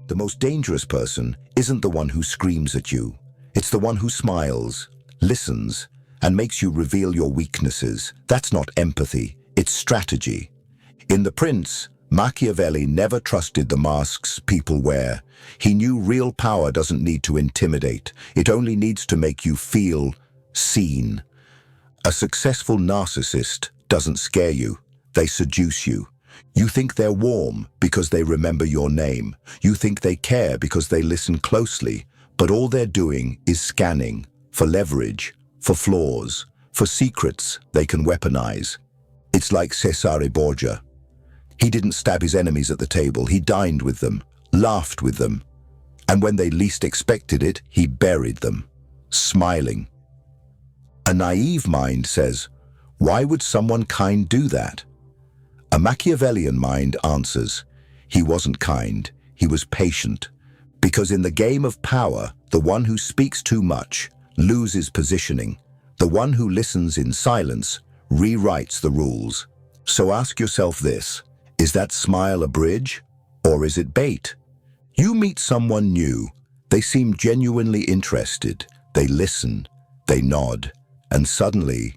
The most dangerous person isn't the one who screams at you. It's the one who smiles, listens, and makes you reveal your weaknesses. That's not empathy, it's strategy. In The Prince, Machiavelli never trusted the masks people wear. He knew real power doesn't need to intimidate. It only needs to make you feel seen. A successful narcissist doesn't scare you. They seduce you. You think they're warm because they remember your name. You think they care because they listen closely. But all they're doing is scanning for leverage, for flaws, for secrets they can weaponize. It's like Cesare Borgia. He didn't stab his enemies at the table. He dined with them, laughed with them. And when they least expected it, he buried them, smiling. A naive mind says, why would someone kind do that? A Machiavellian mind answers, he wasn't kind, he was patient. Because in the game of power, the one who speaks too much loses positioning. The one who listens in silence rewrites the rules. So ask yourself this, is that smile a bridge or is it bait? You meet someone new, they seem genuinely interested, they listen, they nod, and suddenly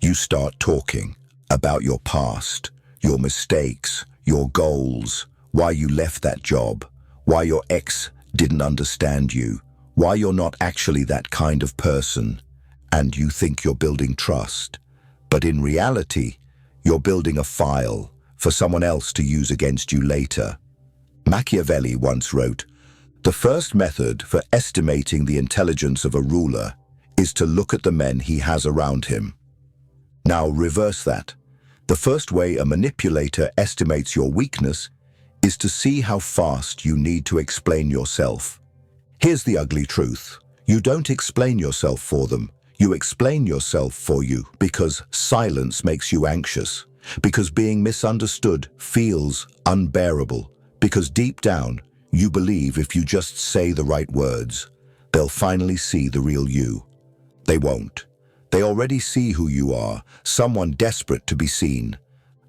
you start talking about your past, your mistakes, your goals, why you left that job, why your ex didn't understand you, why you're not actually that kind of person, and you think you're building trust. But in reality, you're building a file for someone else to use against you later. Machiavelli once wrote, the first method for estimating the intelligence of a ruler is to look at the men he has around him. Now reverse that. The first way a manipulator estimates your weakness is to see how fast you need to explain yourself. Here's the ugly truth. You don't explain yourself for them. You explain yourself for you because silence makes you anxious, because being misunderstood feels unbearable, because deep down you believe if you just say the right words, they'll finally see the real you. They won't. They already see who you are, someone desperate to be seen.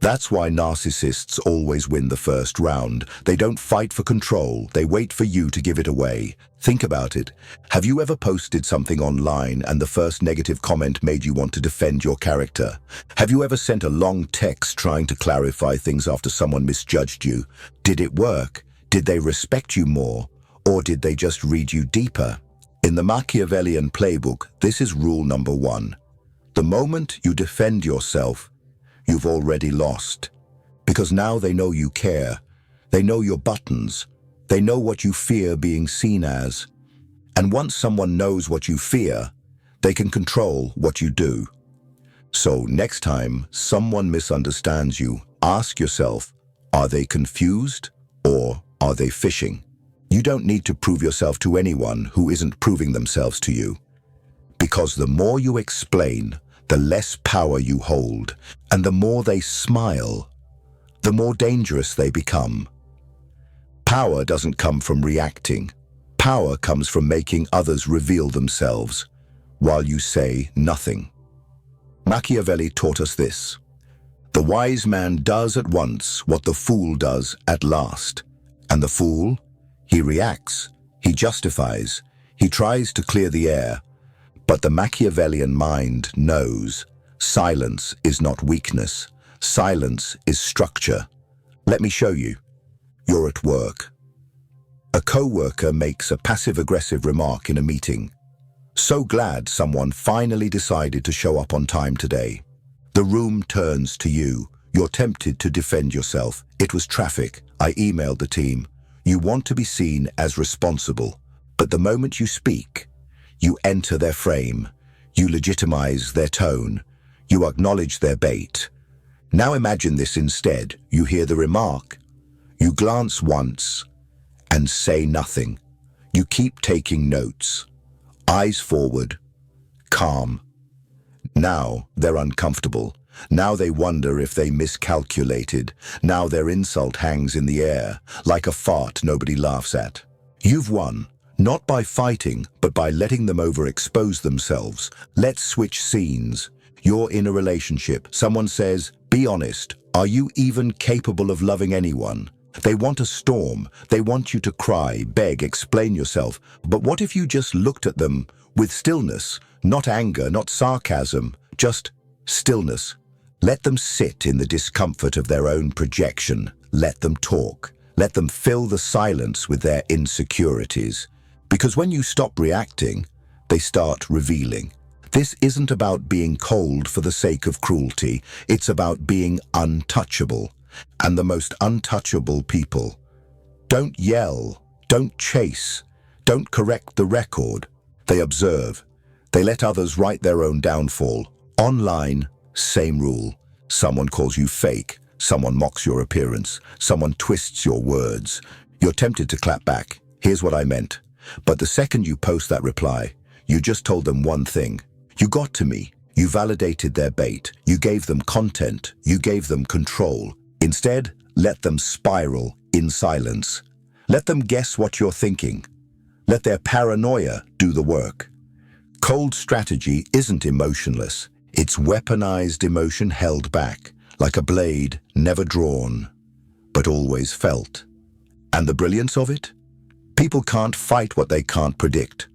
That's why narcissists always win the first round. They don't fight for control, they wait for you to give it away. Think about it. Have you ever posted something online and the first negative comment made you want to defend your character? Have you ever sent a long text trying to clarify things after someone misjudged you? Did it work? Did they respect you more? Or did they just read you deeper? In the Machiavellian playbook, this is rule number 1. The moment you defend yourself, you've already lost. Because now they know you care. They know your buttons. They know what you fear being seen as. And once someone knows what you fear, they can control what you do. So next time someone misunderstands you, ask yourself, are they confused or are they fishing? You don't need to prove yourself to anyone who isn't proving themselves to you. Because the more you explain, the less power you hold, and the more they smile, the more dangerous they become. Power doesn't come from reacting. Power comes from making others reveal themselves, while you say nothing. Machiavelli taught us this. The wise man does at once what the fool does at last. And the fool, he reacts, he justifies, he tries to clear the air. But the Machiavellian mind knows silence is not weakness. Silence is structure. Let me show you. You're at work. A co-worker makes a passive-aggressive remark in a meeting. So glad someone finally decided to show up on time today. The room turns to you. You're tempted to defend yourself. It was traffic. I emailed the team. You want to be seen as responsible. But the moment you speak, you enter their frame. You legitimize their tone. You acknowledge their bait. Now imagine this instead. You hear the remark. You glance once and say nothing. You keep taking notes. Eyes forward, calm. Now they're uncomfortable. Now they wonder if they miscalculated. Now their insult hangs in the air, like a fart nobody laughs at. You've won, not by fighting, but by letting them overexpose themselves. Let's switch scenes. You're in a relationship. Someone says, be honest. Are you even capable of loving anyone? They want a storm. They want you to cry, beg, explain yourself. But what if you just looked at them with stillness, not anger, not sarcasm, just stillness? Let them sit in the discomfort of their own projection. Let them talk. Let them fill the silence with their insecurities. Because when you stop reacting, they start revealing. This isn't about being cold for the sake of cruelty. It's about being untouchable. And the most untouchable people don't yell, don't chase, don't correct the record. They observe. They let others write their own downfall. Online, same rule. Someone calls you fake. Someone mocks your appearance. Someone twists your words. You're tempted to clap back. Here's what I meant. But the second you post that reply, you just told them one thing. You got to me. You validated their bait. You gave them content. You gave them control. Instead, let them spiral in silence. Let them guess what you're thinking. Let their paranoia do the work. Cold strategy isn't emotionless. It's weaponized emotion held back, like a blade never drawn, but always felt. And the brilliance of it? People can't fight what they can't predict.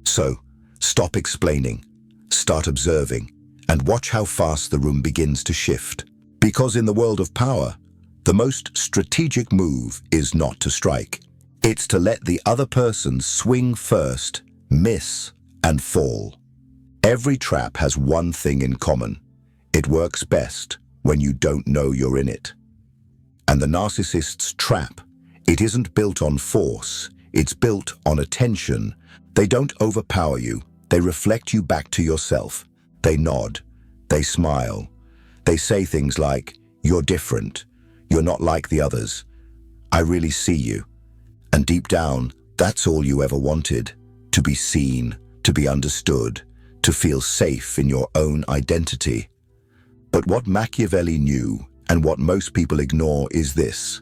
So, stop explaining, start observing, and watch how fast the room begins to shift. Because in the world of power, the most strategic move is not to strike. It's to let the other person swing first, miss, and fall. Every trap has one thing in common. It works best when you don't know you're in it. And the narcissist's trap, it isn't built on force, it's built on attention. They don't overpower you, they reflect you back to yourself. They nod, they smile. They say things like, "You're different, you're not like the others. I really see you." And deep down, that's all you ever wanted, to be seen, to be understood, to feel safe in your own identity. But what Machiavelli knew, and what most people ignore, is this.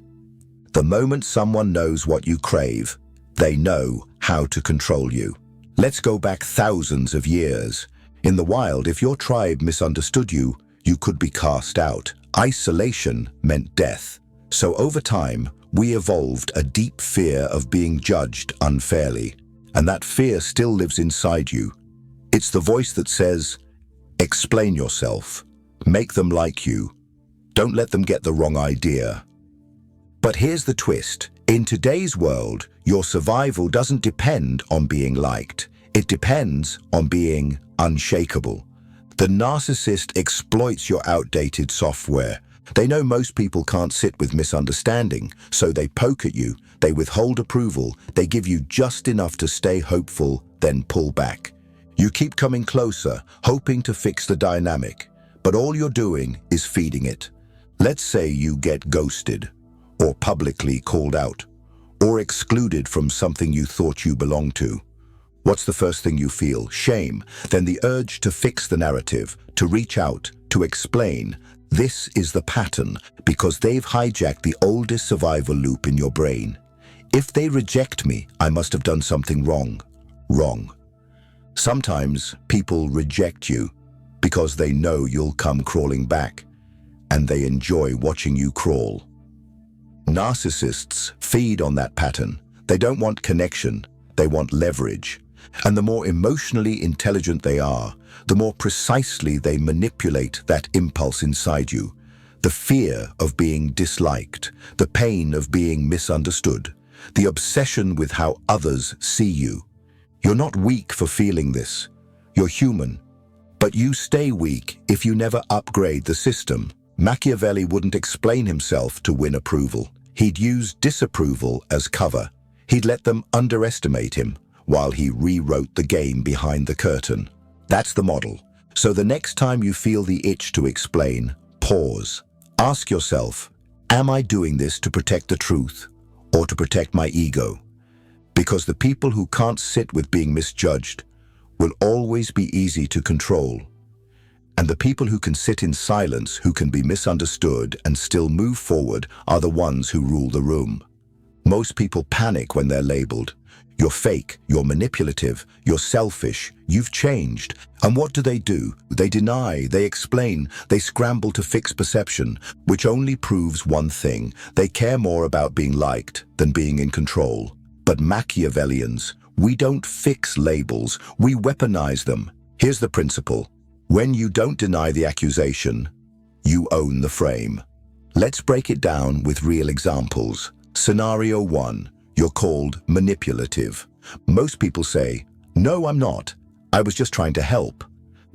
The moment someone knows what you crave, they know how to control you. Let's go back thousands of years. In the wild, if your tribe misunderstood you, you could be cast out. Isolation meant death. So over time, we evolved a deep fear of being judged unfairly. And that fear still lives inside you. It's the voice that says, explain yourself, make them like you. Don't let them get the wrong idea. But here's the twist. In today's world, your survival doesn't depend on being liked. It depends on being unshakable. The narcissist exploits your outdated software. They know most people can't sit with misunderstanding, so they poke at you, they withhold approval, they give you just enough to stay hopeful, then pull back. You keep coming closer, hoping to fix the dynamic, but all you're doing is feeding it. Let's say you get ghosted, or publicly called out, or excluded from something you thought you belonged to. What's the first thing you feel? Shame, then the urge to fix the narrative, to reach out, to explain. This is the pattern, because they've hijacked the oldest survival loop in your brain. If they reject me, I must have done something wrong. Wrong. Sometimes people reject you because they know you'll come crawling back, and they enjoy watching you crawl. Narcissists feed on that pattern. They don't want connection, they want leverage. And the more emotionally intelligent they are, the more precisely they manipulate that impulse inside you. The fear of being disliked, the pain of being misunderstood, the obsession with how others see you. You're not weak for feeling this. You're human. But you stay weak if you never upgrade the system. Machiavelli wouldn't explain himself to win approval. He'd use disapproval as cover. He'd let them underestimate him while he rewrote the game behind the curtain. That's the model. So the next time you feel the itch to explain, pause. Ask yourself, am I doing this to protect the truth or to protect my ego? Because the people who can't sit with being misjudged will always be easy to control. And the people who can sit in silence, who can be misunderstood and still move forward, are the ones who rule the room. Most people panic when they're labeled. You're fake, you're manipulative, you're selfish, you've changed. And what do? They deny, they explain, they scramble to fix perception, which only proves one thing: they care more about being liked than being in control. But Machiavellians, we don't fix labels, we weaponize them. Here's the principle: when you don't deny the accusation, you own the frame. Let's break it down with real examples. Scenario 1. You're called manipulative. Most people say, "No, I'm not. I was just trying to help."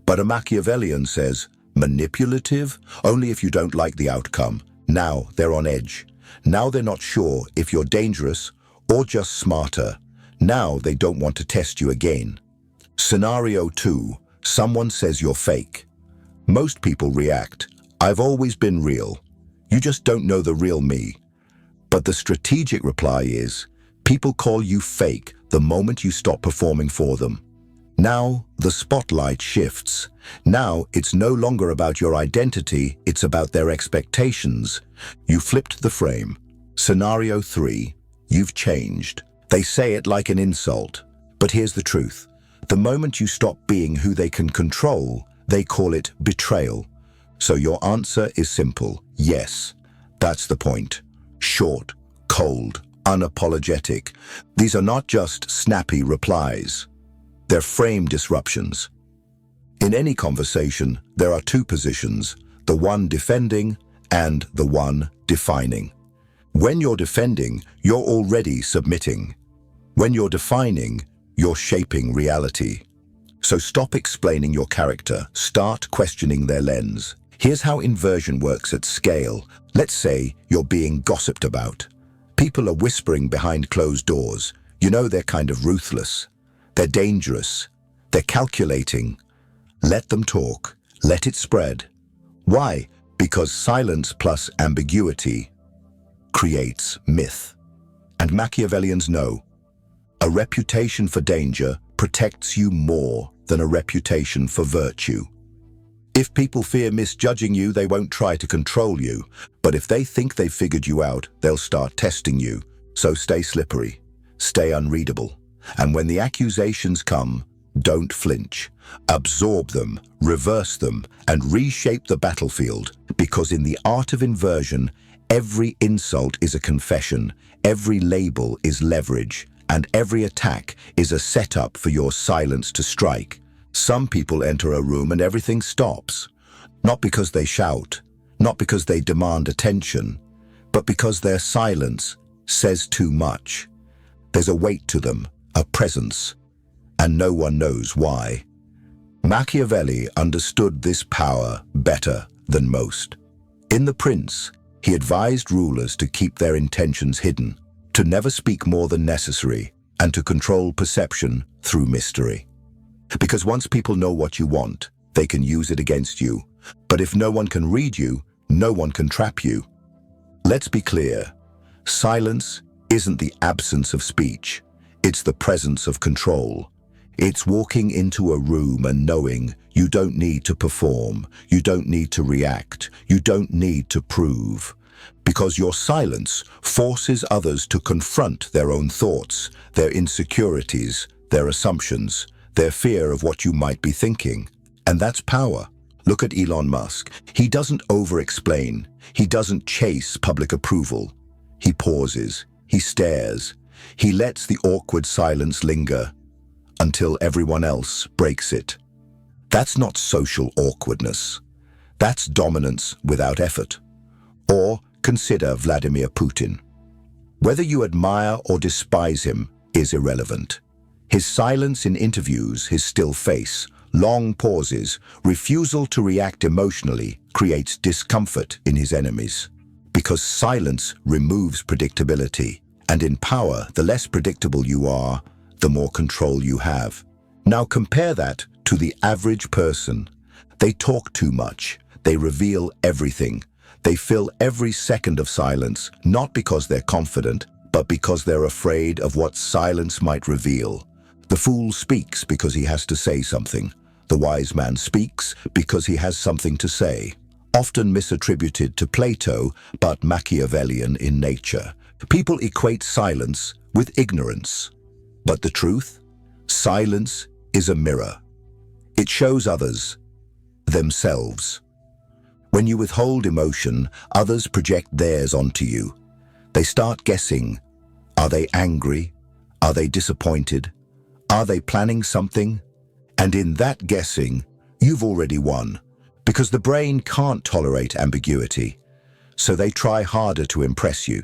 But a Machiavellian says, "Manipulative? Only if you don't like the outcome." Now they're on edge. Now they're not sure if you're dangerous or just smarter. Now they don't want to test you again. Scenario 2. Someone says you're fake. Most people react, "I've always been real. You just don't know the real me." But the strategic reply is, people call you fake the moment you stop performing for them. Now the spotlight shifts. Now it's no longer about your identity, it's about their expectations. You flipped the frame. Scenario 3. You've changed. They say it like an insult. But here's the truth. The moment you stop being who they can control, they call it betrayal. So your answer is simple: yes. That's the point. Short, cold, unapologetic. These are not just snappy replies. They're frame disruptions. In any conversation, there are two positions: the one defending and the one defining. When you're defending, you're already submitting. When you're defining, you're shaping reality. So stop explaining your character, start questioning their lens. Here's how inversion works at scale. Let's say you're being gossiped about. People are whispering behind closed doors. You know they're kind of ruthless. They're dangerous. They're calculating. Let them talk. Let it spread. Why? Because silence plus ambiguity creates myth. And Machiavellians know a reputation for danger protects you more than a reputation for virtue. If people fear misjudging you, they won't try to control you. But if they think they've figured you out, they'll start testing you. So stay slippery, stay unreadable. And when the accusations come, don't flinch. Absorb them, reverse them, and reshape the battlefield. Because in the art of inversion, every insult is a confession, every label is leverage, and every attack is a setup for your silence to strike. Some people enter a room and everything stops. Not because they shout, not because they demand attention, but because their silence says too much. There's a weight to them, a presence, and no one knows why. Machiavelli understood this power better than most. In The Prince, he advised rulers to keep their intentions hidden, to never speak more than necessary, and to control perception through mystery. Because once people know what you want, they can use it against you. But if no one can read you, no one can trap you. Let's be clear. Silence isn't the absence of speech. It's the presence of control. It's walking into a room and knowing you don't need to perform, you don't need to react, you don't need to prove. Because your silence forces others to confront their own thoughts, their insecurities, their assumptions, their fear of what you might be thinking. And that's power. Look at Elon Musk. He doesn't over-explain. He doesn't chase public approval. He pauses. He stares. He lets the awkward silence linger until everyone else breaks it. That's not social awkwardness. That's dominance without effort. Or consider Vladimir Putin. Whether you admire or despise him is irrelevant. His silence in interviews, his still face, long pauses, refusal to react emotionally creates discomfort in his enemies. Because silence removes predictability, and in power, the less predictable you are, the more control you have. Now compare that to the average person. They talk too much. They reveal everything. They fill every second of silence, not because they're confident, but because they're afraid of what silence might reveal. The fool speaks because he has to say something. The wise man speaks because he has something to say. Often misattributed to Plato, but Machiavellian in nature. People equate silence with ignorance. But the truth? Silence is a mirror. It shows others themselves. When you withhold emotion, others project theirs onto you. They start guessing. Are they angry? Are they disappointed? Are they planning something? And in that guessing, you've already won, because the brain can't tolerate ambiguity. So they try harder to impress you.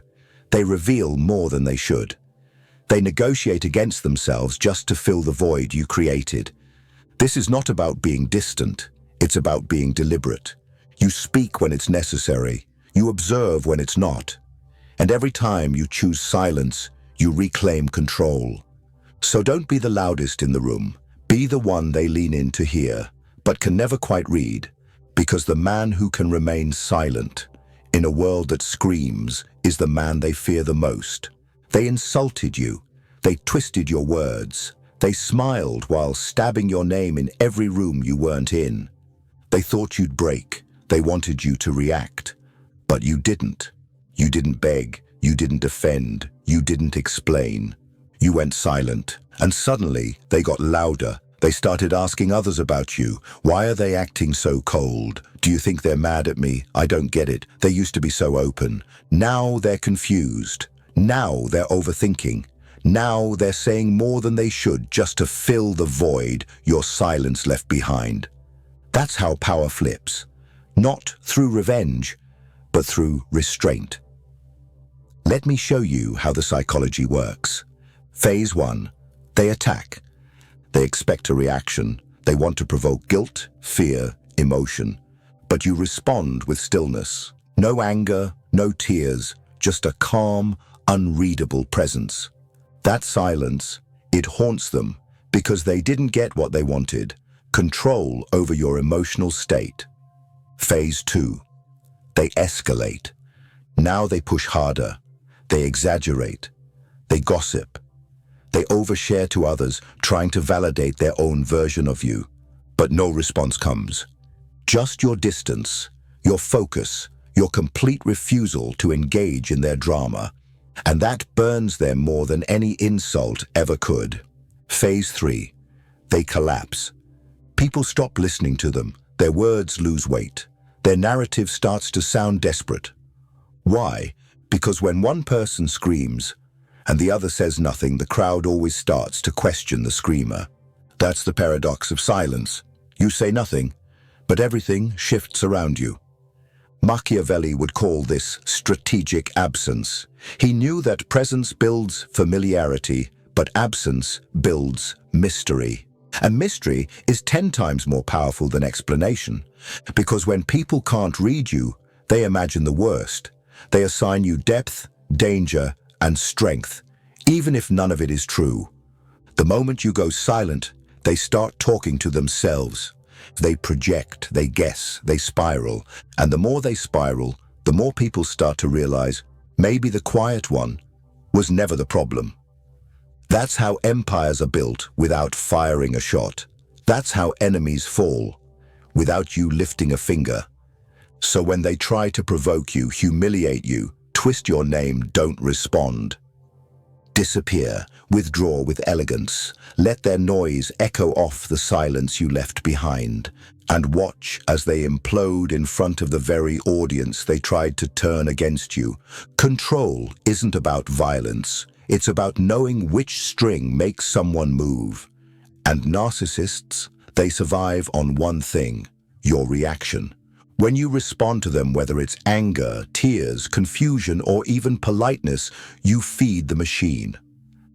They reveal more than they should. They negotiate against themselves just to fill the void you created. This is not about being distant. It's about being deliberate. You speak when it's necessary. You observe when it's not. And every time you choose silence, you reclaim control. So don't be the loudest in the room. Be the one they lean in to hear, but can never quite read, because the man who can remain silent in a world that screams is the man they fear the most. They insulted you. They twisted your words. They smiled while stabbing your name in every room you weren't in. They thought you'd break. They wanted you to react. But you didn't. You didn't beg. You didn't defend. You didn't explain. You went silent. And suddenly, they got louder. They started asking others about you. Why are they acting so cold? Do you think they're mad at me? I don't get it. They used to be so open. Now they're confused. Now they're overthinking. Now they're saying more than they should just to fill the void your silence left behind. That's how power flips. Not through revenge, but through restraint. Let me show you how the psychology works. Phase 1. They attack. They expect a reaction. They want to provoke guilt, fear, emotion. But you respond with stillness. No anger, no tears, just a calm, unreadable presence. That silence, it haunts them because they didn't get what they wanted. Control over your emotional state. Phase 2. They escalate. Now they push harder. They exaggerate. They gossip. They overshare to others, trying to validate their own version of you. But no response comes. Just your distance, your focus, your complete refusal to engage in their drama. And that burns them more than any insult ever could. Phase 3. They collapse. People stop listening to them. Their words lose weight. Their narrative starts to sound desperate. Why? Because when one person screams and the other says nothing, the crowd always starts to question the screamer. That's the paradox of silence. You say nothing, but everything shifts around you. Machiavelli would call this strategic absence. He knew that presence builds familiarity, but absence builds mystery. And mystery is 10 times more powerful than explanation, because when people can't read you, they imagine the worst. They assign you depth, danger, and strength, even if none of it is true. The moment you go silent, they start talking to themselves. They project, they guess, they spiral, and the more they spiral, the more people start to realize maybe the quiet one was never the problem. That's how empires are built without firing a shot. That's how enemies fall, without you lifting a finger. So when they try to provoke you, humiliate you, twist your name, don't respond. Disappear, withdraw with elegance. Let their noise echo off the silence you left behind, and watch as they implode in front of the very audience they tried to turn against you. Control isn't about violence. It's about knowing which string makes someone move. And narcissists, they survive on one thing: your reaction. When you respond to them, whether it's anger, tears, confusion, or even politeness, you feed the machine.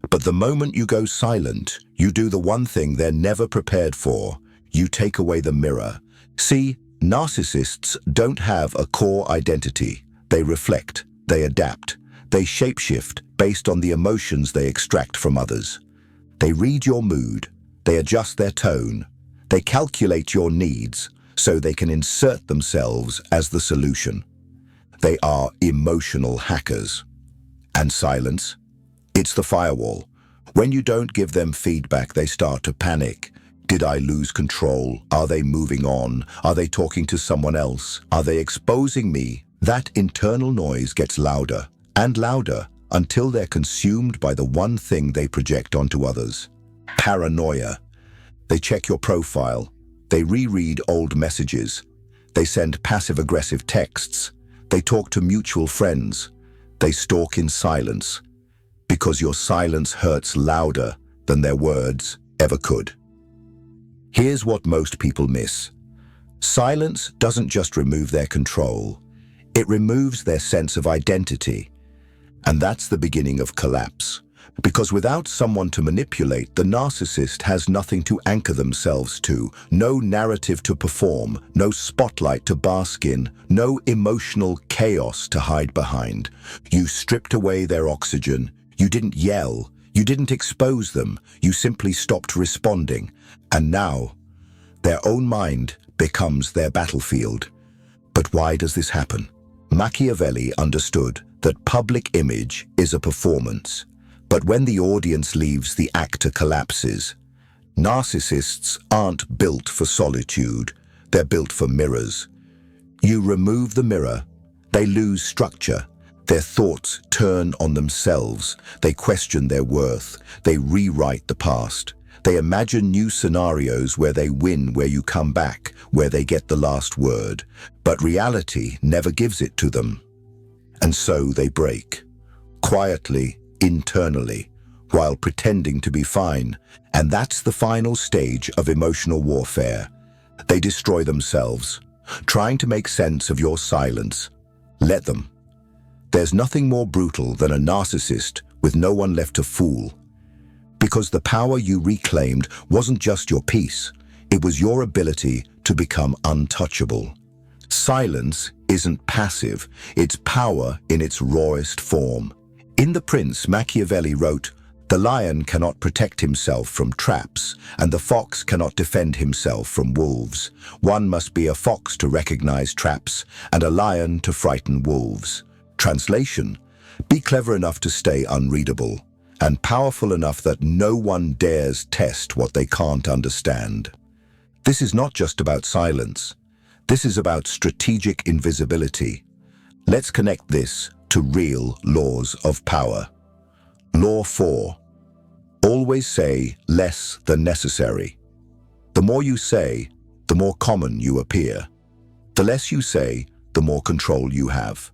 But the moment you go silent, you do the one thing they're never prepared for. You take away the mirror. See, narcissists don't have a core identity. They reflect, they adapt, they shapeshift based on the emotions they extract from others. They read your mood, they adjust their tone, they calculate your needs, so they can insert themselves as the solution. They are emotional hackers. And silence? It's the firewall. When you don't give them feedback, they start to panic. Did I lose control? Are they moving on? Are they talking to someone else? Are they exposing me? That internal noise gets louder and louder until they're consumed by the one thing they project onto others. Paranoia. They check your profile. They reread old messages. They send passive-aggressive texts. They talk to mutual friends. They stalk in silence, because your silence hurts louder than their words ever could. Here's what most people miss. Silence doesn't just remove their control. It removes their sense of identity. And that's the beginning of collapse. Because without someone to manipulate, the narcissist has nothing to anchor themselves to, no narrative to perform, no spotlight to bask in, no emotional chaos to hide behind. You stripped away their oxygen. You didn't yell. You didn't expose them. You simply stopped responding. And now, their own mind becomes their battlefield. But why does this happen? Machiavelli understood that public image is a performance. But when the audience leaves, the actor collapses. Narcissists aren't built for solitude. They're built for mirrors. You remove the mirror, they lose structure. Their thoughts turn on themselves. They question their worth. They rewrite the past. They imagine new scenarios where they win, where you come back, where they get the last word. But reality never gives it to them. And so they break. Quietly, internally, while pretending to be fine. And that's the final stage of emotional warfare. They destroy themselves, trying to make sense of your silence. Let them. There's nothing more brutal than a narcissist with no one left to fool. Because the power you reclaimed wasn't just your peace, it was your ability to become untouchable. Silence isn't passive, it's power in its rawest form. In The Prince, Machiavelli wrote, "The lion cannot protect himself from traps, and the fox cannot defend himself from wolves. One must be a fox to recognize traps, and a lion to frighten wolves." Translation: be clever enough to stay unreadable, and powerful enough that no one dares test what they can't understand. This is not just about silence. This is about strategic invisibility. Let's connect this to real laws of power. Law 4. Always say less than necessary. The more you say, the more common you appear. The less you say, the more control you have.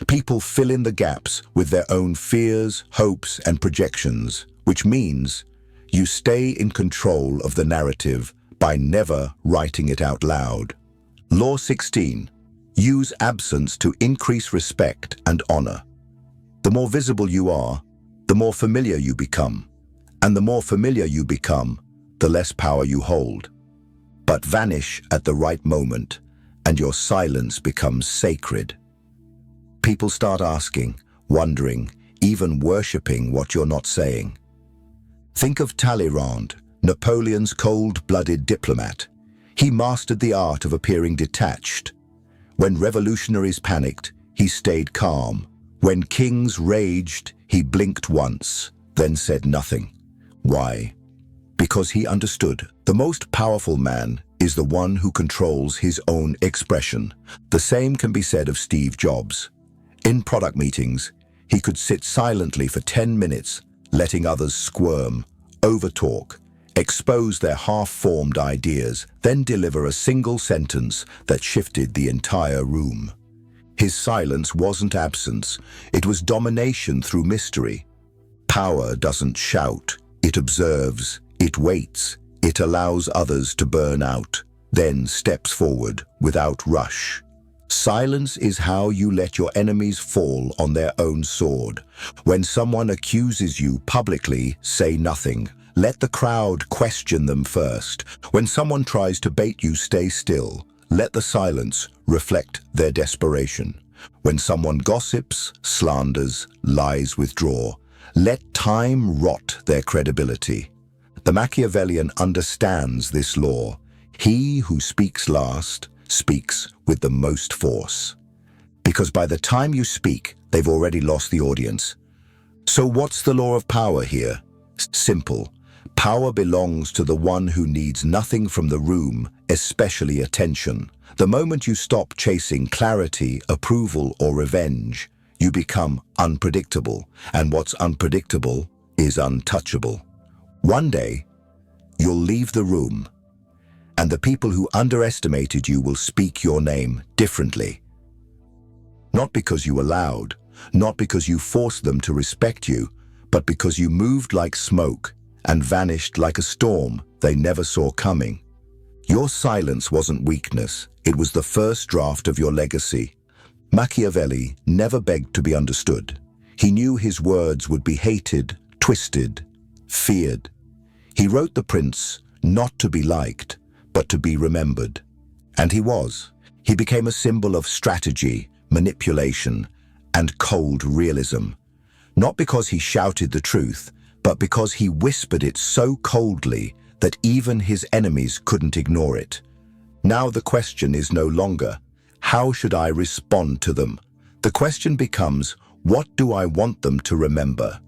People fill in the gaps with their own fears, hopes, and projections, which means you stay in control of the narrative by never writing it out loud. Law 16. Use absence to increase respect and honor. The more visible you are, the more familiar you become. And the more familiar you become, the less power you hold. But vanish at the right moment, and your silence becomes sacred. People start asking, wondering, even worshipping what you're not saying. Think of Talleyrand, Napoleon's cold-blooded diplomat. He mastered the art of appearing detached. When revolutionaries panicked, he stayed calm. When kings raged, he blinked once, then said nothing. Why? Because he understood the most powerful man is the one who controls his own expression. The same can be said of Steve Jobs. In product meetings, he could sit silently for 10 minutes, letting others squirm, overtalk, expose their half-formed ideas, then deliver a single sentence that shifted the entire room. His silence wasn't absence, it was domination through mystery. Power doesn't shout, it observes, it waits, it allows others to burn out, then steps forward without rush. Silence is how you let your enemies fall on their own sword. When someone accuses you publicly, say nothing. Let the crowd question them first. When someone tries to bait you, stay still. Let the silence reflect their desperation. When someone gossips, slanders, lies, withdraw. Let time rot their credibility. The Machiavellian understands this law. He who speaks last speaks with the most force. Because by the time you speak, they've already lost the audience. So what's the law of power here? Simple. Power belongs to the one who needs nothing from the room, especially attention. The moment you stop chasing clarity, approval, or revenge, You become unpredictable, and what's unpredictable is untouchable. One day, you'll leave the room, and the people who underestimated you will speak your name differently. Not because you allowed, not because you forced them to respect you, but because you moved like smoke and vanished like a storm they never saw coming. Your silence wasn't weakness, it was the first draft of your legacy. Machiavelli never begged to be understood. He knew his words would be hated, twisted, feared. He wrote The Prince not to be liked, but to be remembered. And he was. He became a symbol of strategy, manipulation, and cold realism. Not because he shouted the truth, but because he whispered it so coldly that even his enemies couldn't ignore it. Now the question is no longer, how should I respond to them? The question becomes, what do I want them to remember?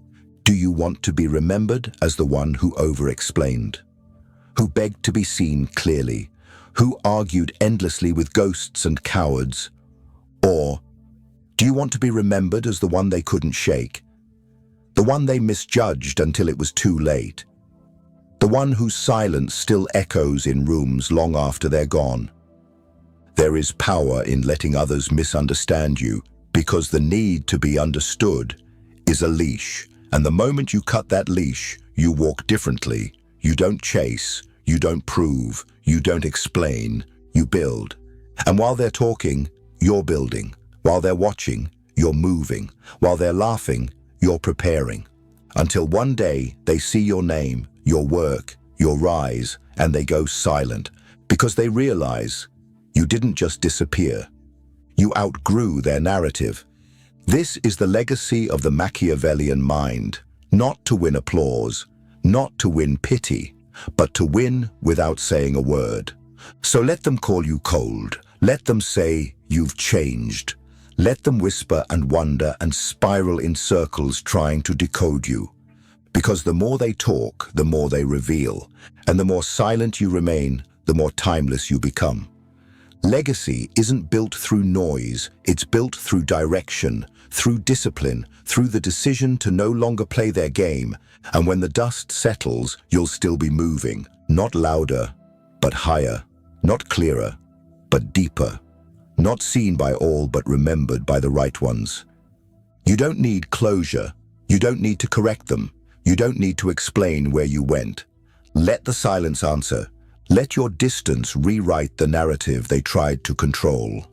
Do you want to be remembered as the one who over-explained, who begged to be seen clearly, who argued endlessly with ghosts and cowards? Or do you want to be remembered as the one they couldn't shake? The one they misjudged until it was too late? The one whose silence still echoes in rooms long after they're gone? There is power in letting others misunderstand you, because the need to be understood is a leash, and the moment you cut that leash, you walk differently. You don't chase, you don't prove, you don't explain, you build. And while they're talking, you're building. While they're watching, you're moving. While they're laughing, you're preparing. Until one day they see your name, your work, your rise, and they go silent, because they realize you didn't just disappear. You outgrew their narrative. This is the legacy of the Machiavellian mind, not to win applause, not to win pity, but to win without saying a word. So let them call you cold. Let them say you've changed. Let them whisper and wonder and spiral in circles trying to decode you. Because the more they talk, the more they reveal, and the more silent you remain, the more timeless you become. Legacy isn't built through noise, it's built through direction, through discipline, through the decision to no longer play their game, and when the dust settles, you'll still be moving, not louder, but higher, not clearer, but deeper, not seen by all but remembered by the right ones. You don't need closure, you don't need to correct them, you don't need to explain where you went. Let the silence answer. Let your distance rewrite the narrative they tried to control.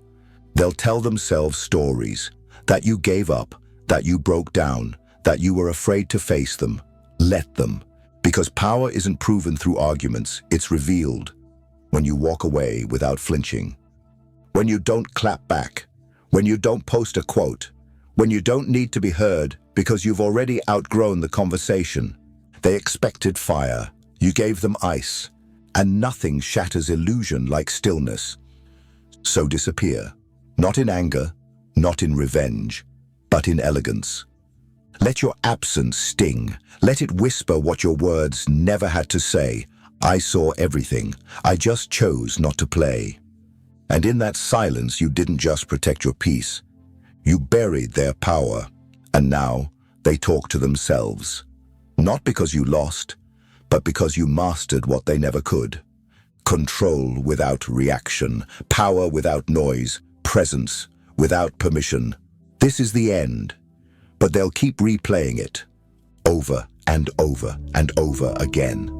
They'll tell themselves stories, that you gave up, that you broke down, that you were afraid to face them. Let them, because power isn't proven through arguments, it's revealed when you walk away without flinching. When you don't clap back, when you don't post a quote, when you don't need to be heard because you've already outgrown the conversation. They expected fire, you gave them ice, and nothing shatters illusion like stillness. So disappear, not in anger, not in revenge, but in elegance. Let your absence sting. Let it whisper what your words never had to say. I saw everything. I just chose not to play. And in that silence, you didn't just protect your peace. You buried their power. And now they talk to themselves. Not because you lost, but because you mastered what they never could. Control without reaction, power without noise, presence without permission. This is the end, but they'll keep replaying it over and over and over again.